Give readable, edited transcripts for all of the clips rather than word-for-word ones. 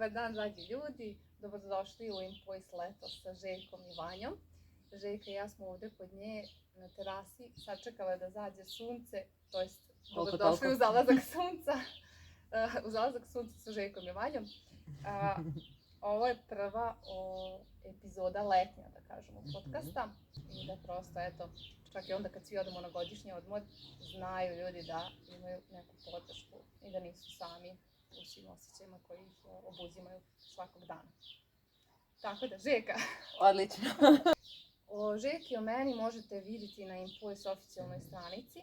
Dobar dan, dragi ljudi. Dobrodošli u Impuls leto sa Željkom i Vanjom. Željka i ja smo ovdje kod nje na terasi, sačekala da zađe sunce, to jest dobrodošli u zalazak sunca. U zalazak sunca sa Željkom i Vanjom. Ovo je prva epizoda letnja, da kažemo, podcasta. I da prosto, eto, čak i onda kad svi odemo na godišnji odmor, znaju ljudi da imaju neku podršku i da nisu sami u svim osjećajima koji ih obuzimaju svakog dana. Tako da, Žeka! Odlično! O Žeki i o meni možete vidjeti na Impuls oficijalnoj stranici.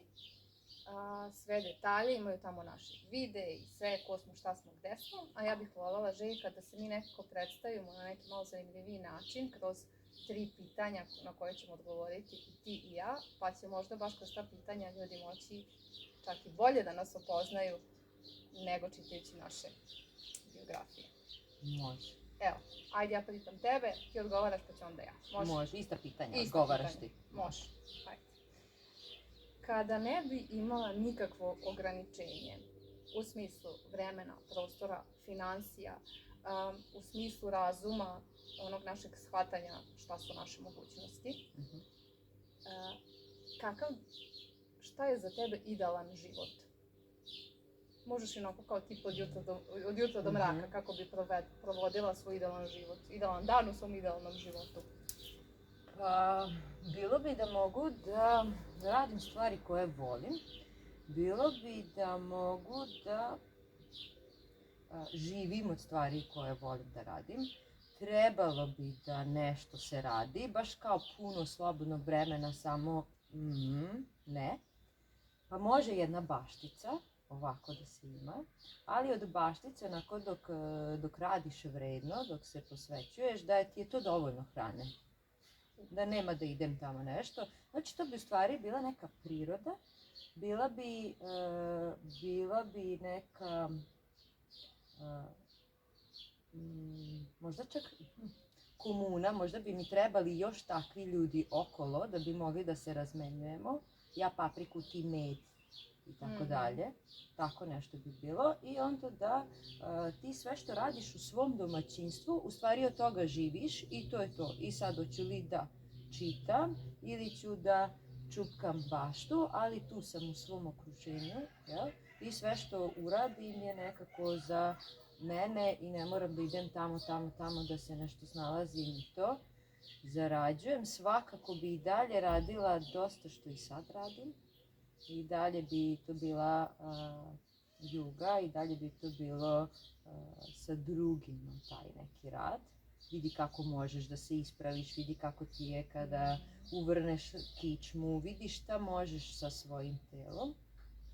Sve detalje imaju tamo naši videi i sve, ko smo, šta smo, gde smo. A ja bih voljela, Željka, da se mi nekako predstavimo na neki malo zanimljiviji način kroz 3 pitanja na koje ćemo odgovoriti i ti i ja, pa će možda baš kroz ta pitanja ljudi moći čak i bolje da nas upoznaju nego čitajući naše biografije. Može. Evo, ajde ja pitam tebe, ti odgovaraš pa ću onda ja. Može, ista pitanja, odgovaraš ti. Može, ajde. Kada ne bi imala nikakvo ograničenje u smislu vremena, prostora, financija, u smislu razuma, onog našeg shvatanja šta su naše mogućnosti, šta je za tebe idealan život? Možeš onako kao tip od jutra do mraka, kako bi provodila svoj idealan život, idealan dan u svom idealnom životu? Pa, bilo bi da mogu da radim stvari koje volim. Bilo bi da mogu da živim od stvari koje volim da radim. Trebalo bi da nešto se radi, baš kao puno slobodnog vremena, samo ne. Pa može jedna baštica, ovako da se ima, ali od baštice, onako dok radiš vredno, dok se posvećuješ, da ti je to dovoljno hrane. Da nema da idem tamo nešto. Znači, to bi u stvari bila neka priroda, bila bi neka, možda čak komuna, možda bi mi trebali još takvi ljudi okolo da bi mogli da se razmenjujemo. Ja papriku, ti med i tako dalje. Tako nešto bi bilo. I onda da ti sve što radiš u svom domaćinstvu, u stvari od toga živiš i to je to. I sad hoću li da čitam ili ću da čupkam baštu, ali tu sam u svom okruženju. Jel? I sve što uradim je nekako za mene i ne moram da idem tamo da se nešto snalazim i to. Zarađujem, svakako bi i dalje radila dosta što i sad radim. I dalje bi to bila juga i dalje bi to bilo sa drugima taj neki rad. Vidi kako možeš da se ispraviš, vidi kako ti je kada uvrneš kičmu, vidi šta možeš sa svojim telom,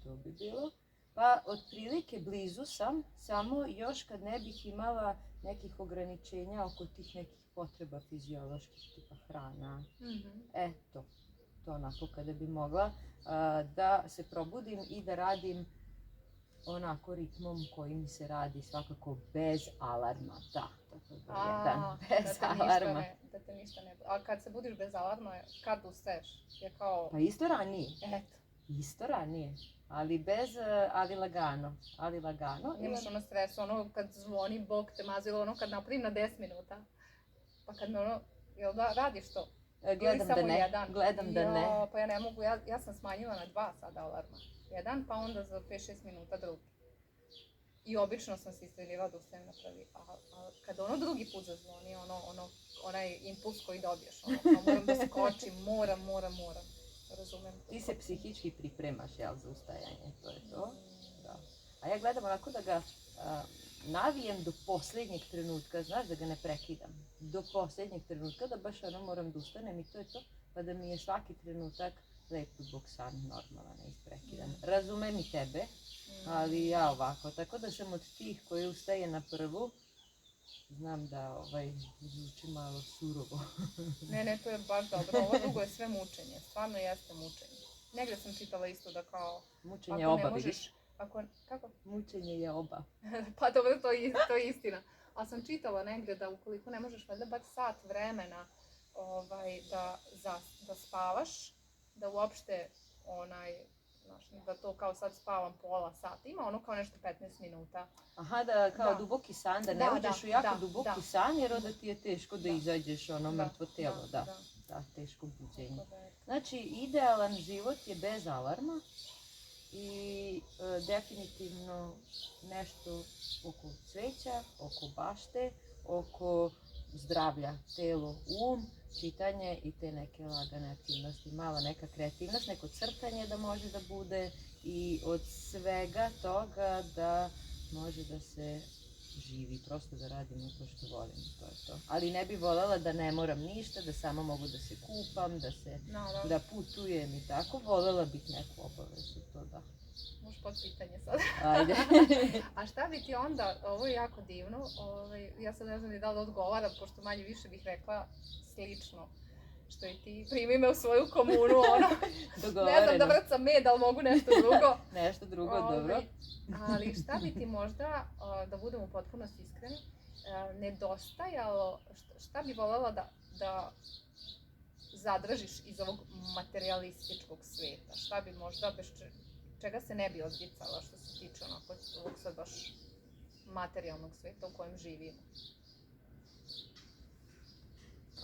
to bi bilo. Pa otprilike blizu sam, samo još kad ne bih imala nekih ograničenja oko tih nekih potreba fizioloških, tipa hrana. To onako kada bi mogla da se probudim i da radim onako ritmom koji mi se radi, svakako bez alarma. Bez alarma. Da te ništa ne... A kad se budiš bez alarma, kad ustaješ? Je kao... Pa isto ranije. Eto. Isto ranije. Ali lagano. Nemaš ono stresu, ono kad zvoni, Bog te mazilo, ono kad napravim na 10 minuta. Pa kad me ono, jel da radiš to? Gledam da ne. Pa ja ne mogu, ja sam smanjila na 2 sada alarma. Jedan, pa onda za 5-6 minuta drugi. I obično sam se istreljivala da ustajem na prvi. A kad ono drugi put zazvoni, onaj impuls koji dobiješ, moram da skočim, moram. Razumem. Ti se psihički pripremaš, jel, za ustajanje, to je to. Da. A ja gledam onako da ga navijem do posljednjeg trenutka, znaš, da ga ne prekidam. Do posljednjeg trenutka, da baš moram da ustanem i to je to. Pa da mi je svaki trenutak lep dubok san, normalan, isprekidan. Razumem i tebe, ali ja ovako. Tako da sam od tih koji ustaje na prvu, znam da zvuči malo surovo. Ne, to je baš dobro. Ovo drugo je sve mučenje. Stvarno jeste mučenje. Negdje sam čitala isto da kao... Mučenje oba, vidiš? Kako? Mučenje je oba. Pa dobro, to je istina. Ali sam čitala negdje da ukoliko ne možeš valjda bar sat vremena da spavaš, da uopšte znaš, da to kao sad spavam pola sata, ima ono kao nešto 15 minuta. Aha, da kao Da. duboki san, da ne Da, uđeš da, u jako da, duboki da. san, jer onda ti je teško da Da. izađeš ono mrtvo telo, da. Da, teško buđenje. Tako da je. Znači, idealan život je bez alarma i definitivno nešto oko cveća, oko bašte, oko zdravlja, telo, čitanje i te neke lagane aktivnosti, mala neka kreativnost, neko crtanje da može da bude i od svega toga da može da se živi, prosto da radimo to što volimo, to je to. Ali ne bi voljela da ne moram ništa, da samo mogu da se kupam, da putujem i tako, voljela bih neku obavezu, to da. Možeš pod pitanje sad. Ajde. A šta bi ti onda, ovo je jako divno, ja sad ne znam ni da li odgovaram, pošto manje više bih rekla slično, što i ti, primi me u svoju komunu, ono, ne znam da vrcam med, ali mogu nešto drugo. Nešto drugo, dobro. Ali šta bi ti možda, da budem u potpunosti iskreni, nedostajalo, šta bi voljela da zadržiš iz ovog materialističkog sveta? Šta bi možda, bez čega se ne bi odricala što se tiče onako ovog sad baš materijalnog sveta u kojem živimo?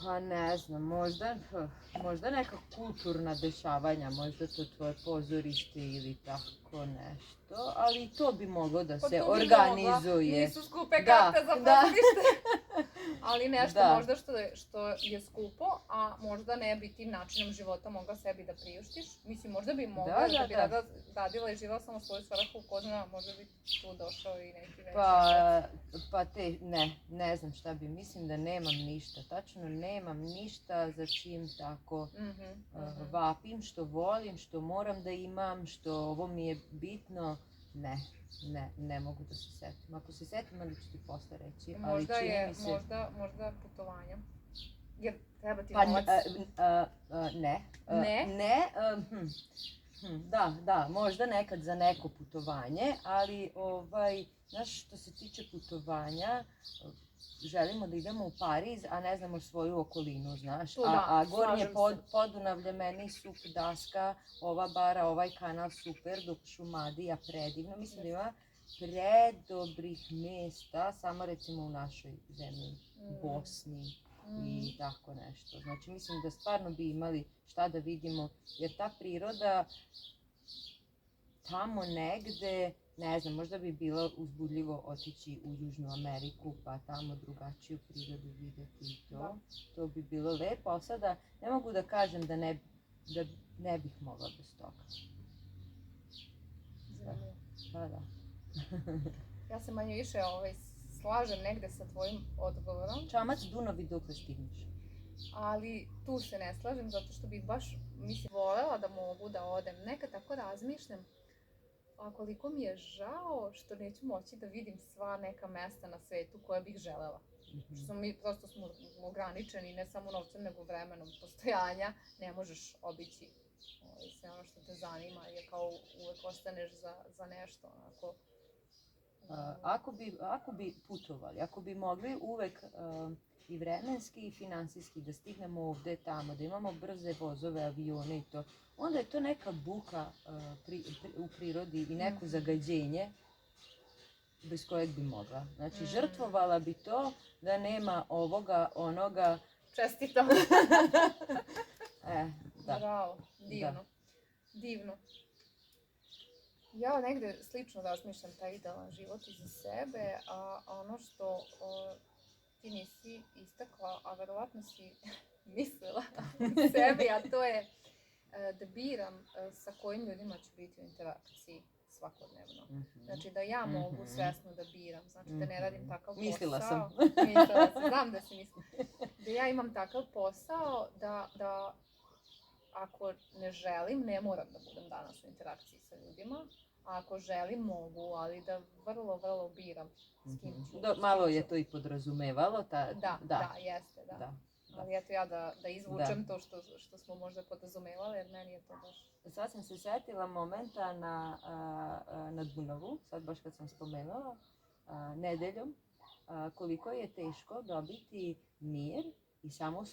Pa ne znam, možda neka kulturna dešavanja, možda to tvoje pozorište ili tako nešto, ali i to bi moglo da se organizuje. Nisu skupe karte za pozorište. Ali nešto možda što je skupo, a možda ne bi tim načinom života mogla sebi da priuštiš. Mislim, možda bi mogla da bi radila i živela samo svoju svrhu, ko zna, možda bi tu došao i neki veći. Pa ne znam šta bi, mislim da nemam ništa, tačno nemam ništa za čim tako vapim, što volim, što moram da imam, što ovo mi je bitno, ne mogu da se setim. Ako se setim, ali ću ti posle reći. Možda putovanja. Jer treba ti novac. Da, možda nekad za neko putovanje, ali znaš, što se tiče putovanja, želimo da idemo u Pariz, a ne znamo svoju okolinu, znaš. A Gornje Podunavlje, meni sup daska, ova bara, ovaj kanal super, dok Šumadija predivno. Mislim da ima predobrih mesta, samo recimo u našoj zemlji, Bosni i tako nešto. Znači mislim da stvarno bi imali šta da vidimo, jer ta priroda tamo negde, ne znam, možda bi bilo uzbudljivo otići u Južnu Ameriku, pa tamo drugačiju prirodu videti i to. To bi bilo lepo, ali sada ne mogu da kažem da ne bih mogla bez toga. Da. Ja se manje više slažem negde sa tvojim odgovorom. Čamac Dunav i dokle stigneš. Ali tu se ne slažem, zato što bih baš, mislim, voljela da mogu da odem. Nekad tako razmišljam, a koliko mi je žao što neću moći da vidim sva neka mesta na svetu koja bih želela. Što mi prosto smo ograničeni, ne samo novcem, nego vremenom postojanja. Ne možeš obići sve ono što te zanima, jer kao uvek ostaneš za nešto, onako. Ako bi putovali, ako bi mogli uvek i vremenski i finansijski da stignemo ovde tamo, da imamo brze vozove, avione i to, onda je to neka buka u prirodi i neko zagađenje bez kojeg bi mogla. Znači, žrtvovala bi to da nema ovoga, onoga. Čestito. Da. Bravo, divno. Ja negde slično razmišljam taj idealan život iza sebe, a ono što ti nisi istakla, a verovatno si mislila u sebi, a to je da biram sa kojim ljudima ću biti u interakciji svakodnevno. Znači da ja mogu svesno da biram, znači da ne radim takav posao. Mislila sam, znam da si mislila. Da ja imam takav posao da ako ne želim, ne moram da budem danas u interakciji sa ljudima. A ako želim, mogu, ali da vrlo, vrlo biram s kim ću. Malo je to i podrazumevalo. Jeste. Ali eto ja da izvučem to što smo možda podrazumevali, jer meni je to baš... Sad sam se setila momenta na Dunavu, sad baš kad sam spomenula, nedeljom, koliko je teško dobiti mir i samo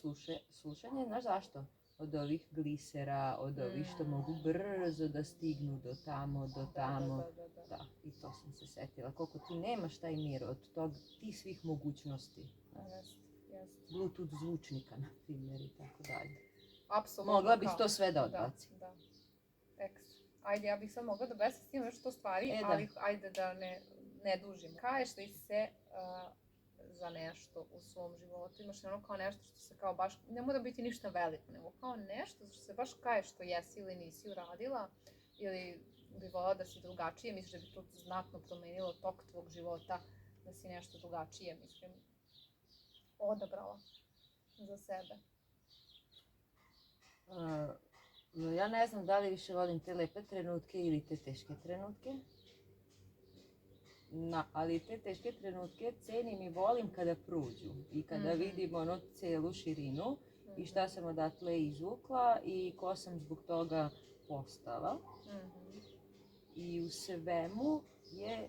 slušanje. Znaš zašto? od ovih glisera, od ovih što mogu brzo da stignu do tamo, do tamo. Da, i to sam se setila. Koliko ti nemaš taj mir od tih svih mogućnosti. Bluetooth zvučnika, na primjer, i tako dalje. Apsolutno. Mogla bih to sve da odbacim. Da. Ekstra. Ajde, ja bih sad mogla da besvestim još 100 stvari, ali ajde da ne dužim. Kažeš li se za nešto u svom životu? Imaš ono kao nešto što se kao baš, ne mora biti ništa veliko, nego kao nešto što se baš kaješ što jesi ili nisi uradila, ili bi volila da si drugačije, misliš da bi to znatno promenilo tok tvog života, da si nešto drugačije, mislim, odabrala za sebe? Ja ne znam da li više volim te lepe trenutke ili te teške trenutke. Ali te teške trenutke cenim i volim kada prođu i kada vidim ono celu širinu i šta sam odatle izvukla i ko sam zbog toga postala. I u svemu je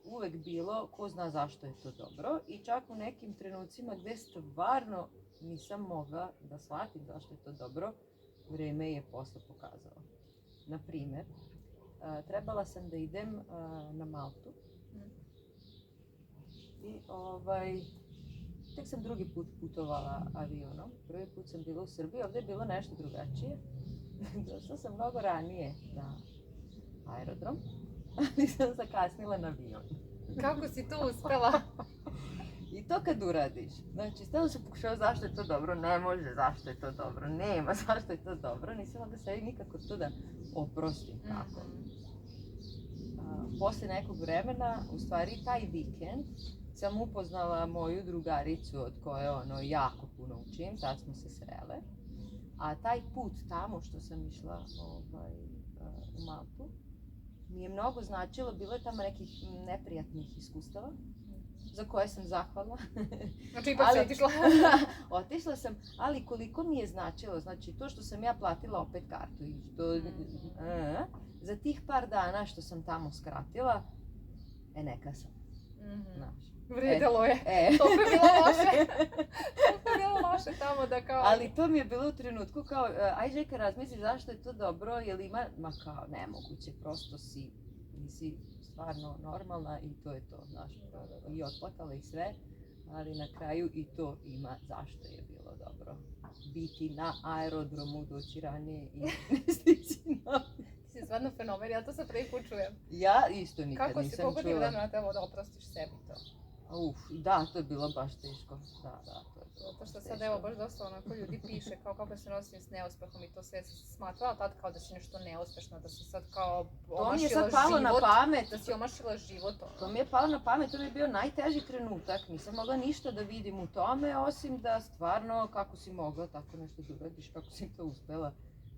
uvek bilo ko zna zašto je to dobro i čak u nekim trenucima gde stvarno nisam mogla da shvatim zašto je to dobro, vreme je posle pokazalo. Naprimer, trebala sam da idem na Maltu i tek sam drugi put putovala avionom. Prvi put sam bila u Srbiji, ovdje je bilo nešto drugačije. Došla sam mnogo ranije na aerodrom, ali sam zakasnila na avion. Kako si to uspela? I to kad uradiš, znači stalno se pokušava zašto je to dobro, ne može zašto je to dobro, nema zašto je to dobro, nisam mogla sebi nikako to da oprostim tako. Posle nekog vremena, u stvari taj vikend, sam upoznala moju drugaricu od koje jako puno učim, tad smo se srele. A taj put tamo što sam išla u Maltu, mi je mnogo značilo, bilo je tamo nekih neprijatnih iskustava, za koje sam zahvalna. Znači ipak si otišla? Otišla sam, ali koliko mi je značilo, znači to što sam ja platila opet kartu i što, za tih par dana što sam tamo skratila, neka sam. Vredelo je. To bi bilo loše. To bi bilo loše tamo da kao... Ali to mi je bilo u trenutku kao, aj Žeka razmisli zašto je to dobro, jer ima, ma kao nemoguće, prosto nisi stvarno normalna i to je to, znaš, i otplakala i sve, ali na kraju i to ima zašto je bilo dobro. Biti na aerodromu, doći ranije i ne stići na... Ti si stvarno fenomen, ja to sad prvi put čujem. Ja isto nikad nisam čula. Koliko ti vremena trebalo da oprostiš sebi to? Da, to je bilo baš teško. Da, to je bilo. Zato što sad evo baš dosta onako ljudi piše kao kako se nosim s neuspehom i to sve si smatrala tad kao da si nešto neuspešna, da si sad kao omašila život. To mi je sad palo na pamet. Da si omašila život. To mi je palo na pamet, to mi je bio najteži trenutak. Nisam mogla ništa da vidim u tome, osim da stvarno kako si mogla tako nešto da uradiš, kako si to uspela.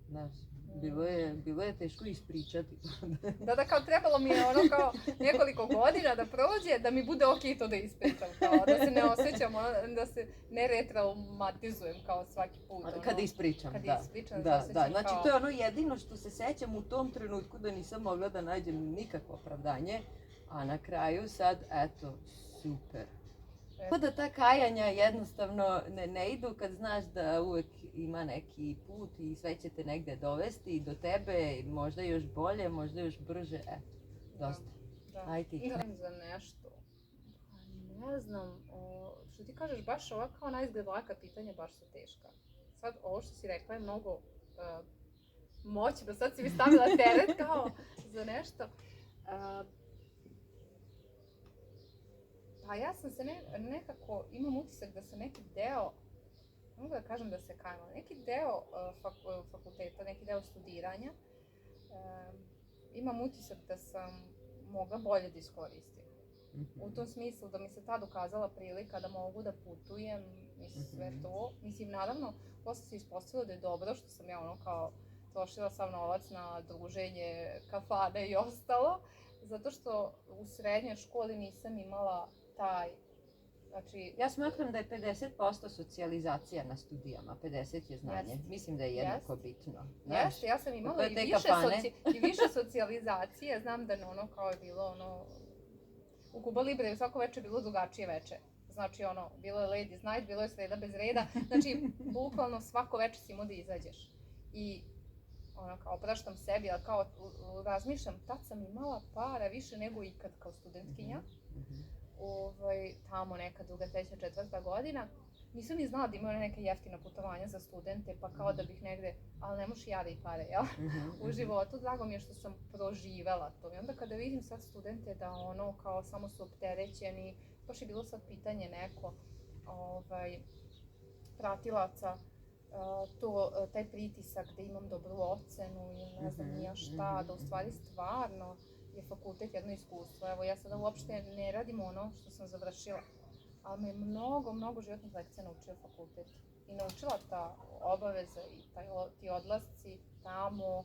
Znaš, bilo je teško ispričati. Da, kao trebalo mi je ono kao nekoliko godina da prođe, da mi bude okej to da ispričam, kao da se ne osjećam, da se ne retraumatizujem kao svaki put. Kada ispričam, da. Kada ispričam, da. Znači to je ono jedino što se sećam u tom trenutku da nisam mogla da nađem nikakvo opravdanje, a na kraju sad, eto, super. Kao da ta kajanja jednostavno ne idu kad znaš da uvek ima neki put i sve će te negde dovesti do tebe, možda još bolje, možda još brže, eto, dosta. Ajde ti. Za nešto, ne znam, što ti kažeš, baš ova kao naizgled laka pitanja baš su teška. Sad ovo što si rekla je mnogo moćno, sad si mi stavila teret kao za nešto. Pa ja sam se nekako, imam utisak da sam neki deo, mogu da kažem da se kajala, neki deo fakulteta, neki deo studiranja, imam utisak da sam mogla bolje da iskoristim. U tom smislu da mi se tad ukazala prilika da mogu da putujem i sve to. Mislim, naravno, posle se ispostavilo da je dobro što sam ja ono kao trošila sav novac na druženje, kafane i ostalo, zato što u srednjoj školi nisam imala taj, znači... Ja smatram da je 50% socijalizacija na studijama, 50% je znanje. Mislim da je jednako bitno. Jeste, ja sam imala i više socijalizacije, znam da ono kao je bilo ono... U Kuba Libre je svako večer bilo drugačije veče. znači ono, bilo je ladies night, bilo je sreda bez reda, znači bukvalno svako večer si imao da izađeš. I ono kao opraštam sebi, ali kao razmišljam, tad sam imala para više nego ikad kao studentkinja. Tamo neka druga, treća, četvrta godina. Nisam ni znala da imaju neke jeftina putovanja za studente, pa kao da bih negde, ali ne moš jade i pare, jel? U životu, drago mi je što sam proživela to. I onda kada vidim sad studente da ono kao samo su opterećeni, baš je bilo sad pitanje neko pratilaca, taj pritisak da imam dobru ocenu ili ne znam nija šta, da u stvari stvarno je fakultet jedno iskustvo. Evo, ja sada uopšte ne radim ono što sam završila, ali me mnogo životnih lekcija naučio fakultet. I naučila ta obaveza i ti odlasci tamo,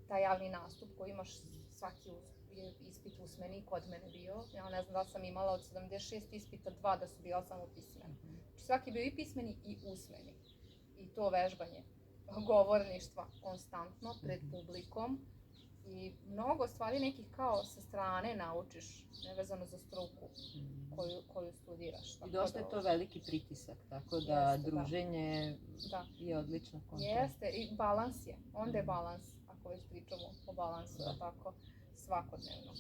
taj javni nastup koji imaš svaki ispit usmeni kod mene bio. Ja ne znam da sam imala od 76 ispita 2 da su bila samo pismeni. Znači svaki bio i pismeni i usmeni. I to vežbanje govorništva konstantno pred publikom. I mnogo stvari nekih kao sa strane naučiš, nevezano za struku koju studiraš. I dosta je to veliki pritisak, tako da druženje je odlična kontra. Jeste, i balans je. Onda je balans, ako već pričamo o balansu, tako, svakodnevno.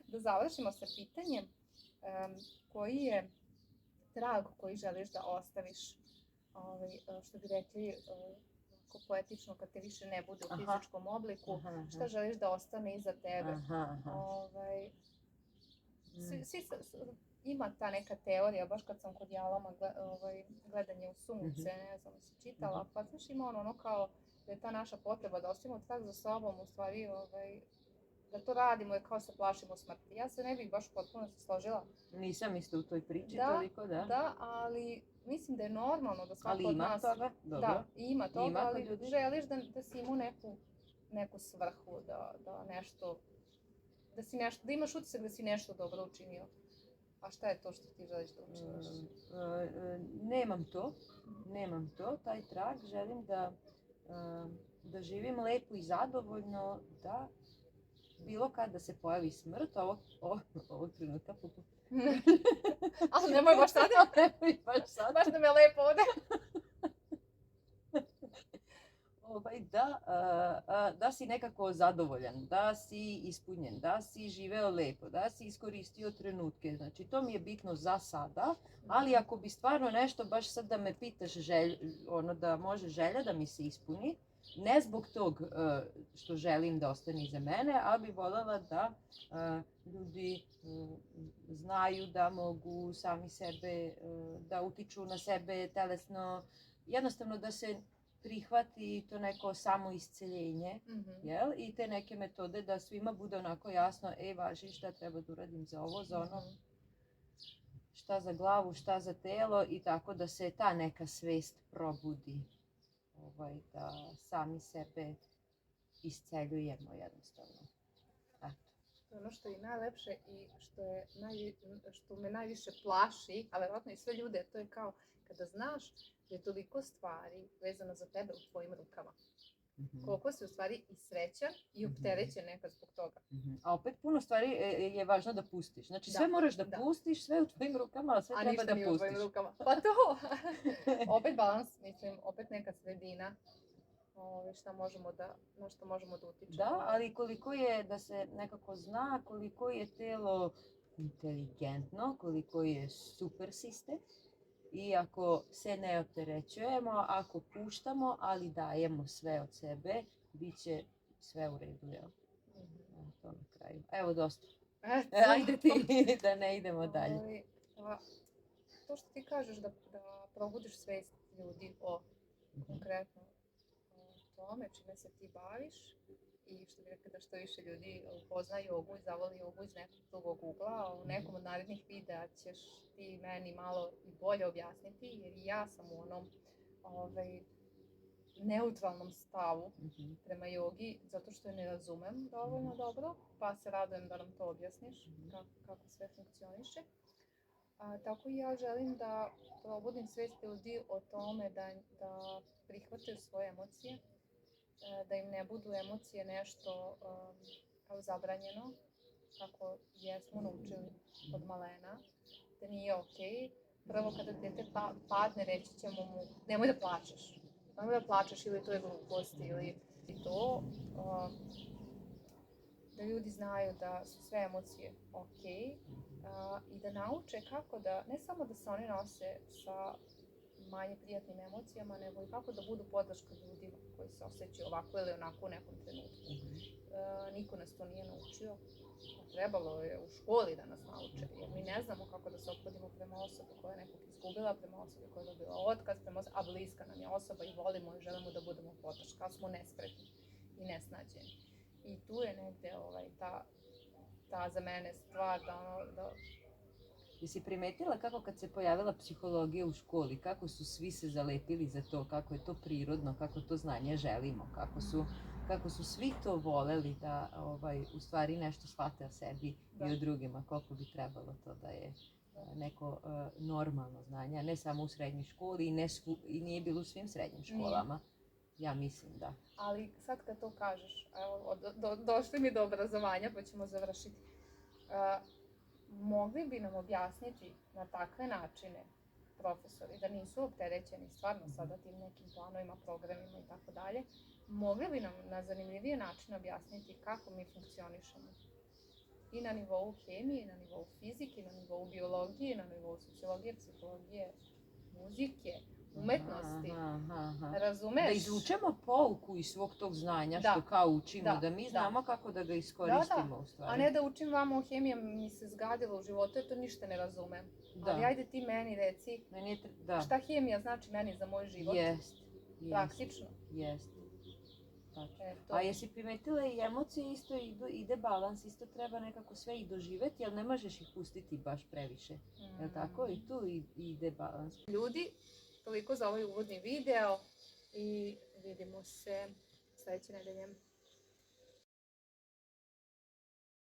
Da završimo sa pitanjem, koji je trag koji želiš da ostaviš, što bi rekli, poetično, kad te više ne bude u fizičkom obliku, šta želiš da ostane iza tebe. Ima ta neka teorija, baš kad sam kod jalama gledanje u sunce, ne znam, si čitala, pa znaš ima ono kao da je ta naša potreba da ostavimo trag za sobom, u stvari da to radimo je kao se plašimo smrti. Ja se ne bih baš potpuno se složila. Nisam isto u toj priči toliko, da. Da, ali mislim da je normalno da svako od nas... Ali ima toga, dobro. Da, ima toga, ali želiš da si imao neku svrhu, da nešto... Da imaš utisak da si nešto dobro učinio. A šta je to što ti želiš da učiniš? Nemam to, taj trag. Želim da živim lepo i zadovoljno, da bilo kad da se pojavi smrt, ovog trenutka ali nemoj baš sad. Baš da me lepo ovde. Da si nekako zadovoljan, da si ispunjen, da si živeo lepo, da si iskoristio trenutke. Znači, to mi je bitno za sada, ali ako bi stvarno nešto, baš sad da me pitaš, da može želja da mi se ispuni, ne zbog tog što želim da ostane iza mene, ali bi voljela da ljudi znaju da mogu sami sebe, da utiču na sebe telesno, jednostavno da se prihvati to neko samoisceljenje, jel? I te neke metode da svima bude onako jasno, važi šta treba da uradim za ovo, za ono, šta za glavu, šta za telo i tako da se ta neka svest probudi, da sami sebe isceljujemo jednostavno. To je ono što je najlepše i što me najviše plaši, a verovatno i sve ljude, to je kao kada znaš da je toliko stvari vezano za tebe u tvojim rukama. Koliko si u stvari i srećan i opterećen nekad zbog toga. A opet puno stvari je važno da pustiš. Znači sve moraš da pustiš, sve u tvojim rukama, ali sve treba da pustiš. A ništa nije u tvojim rukama. Pa to! Opet balans, mislim, opet neka sredina. Na što možemo da utičemo. Da, ali koliko je da se nekako zna, koliko je telo inteligentno, koliko je super sistem. I ako se ne opterećujemo, ako puštamo, ali dajemo sve od sebe, bit će sve u redu, jel? To na kraju. Evo dosta. Ajde ti, da ne idemo dalje. To što ti kažeš da probudiš svest ljudi o konkretno tome čime se ti baviš i što bi rekli da što više ljudi upozna jogu i zavoli jogu iz nekog drugog ugla, u nekom od narednih videa ćeš ti meni malo i bolje objasniti, jer i ja sam u onom neutralnom stavu prema jogi, zato što je ne razumem dovoljno dobro, pa se radujem da nam to objasniš, kako sve funkcioniše. Tako i ja želim da probudim svest ljudi o tome da prihvataju svoje emocije, da im ne budu emocije nešto kao zabranjeno, kako jesmo naučili od malena, da nije okej. Prvo kada dete padne, reći ćemo mu nemoj da plačeš. Nemoj da plačeš ili to je glupost ili to. Da ljudi znaju da su sve emocije okej i da nauče kako da, ne samo da se oni nose sa manje prijatnim emocijama, nego i kako da budu podrška ljudima koji se osjećaju ovako ili onako u nekom trenutku. Niko nas to nije naučio. Trebalo je u školi da nas nauče, jer mi ne znamo kako da se ophodimo prema osobi koja je nekog izgubila, prema osobi koja je dobila otkaz, a bliska nam je osoba i volimo i želimo da budemo podrška, ali smo nespretni i nesnađeni. I tu je negde ta za mene stvar da Jesi primetila kako kad se pojavila psihologija u školi, kako su svi se zalepili za to, kako je to prirodno, kako to znanje želimo, kako su svi to voleli da u stvari nešto shvate o sebi i o drugima, koliko bi trebalo to da je neko normalno znanje, a ne samo u srednjoj školi i nije bilo u svim srednjim školama. Ja mislim da. Ali sad kad to kažeš, evo, došli mi do obrazovanja pa ćemo završiti. Mogli bi nam objasniti na takve načine profesori, da nisu opterećeni stvarno sada tim nekim planovima, programima i tako dalje, mogli bi nam na zanimljivije načine objasniti kako mi funkcionišemo. I na nivou hemije, i na nivou fizike, i na nivou biologije, i na nivou sociologije, psihologije, muzike, umetnosti. Razumeš? Da izvučemo pouku iz svog tog znanja što kao učimo, da mi znamo kako da ga iskoristimo u stvari. A ne da učim vama o hemiji, mi se zgadilo u životu, ja to ništa ne razumem. Ali ajde ti meni reci šta hemija znači meni za moj život. Praktično. Jest. A jesi primetila i emocije isto ide balans, isto treba nekako sve i doživeti, ali ne možeš ih pustiti baš previše. Je li tako? I tu ide balans. Ljudi, toliko za ovaj uvodni video i vidimo se sledeće nedelje.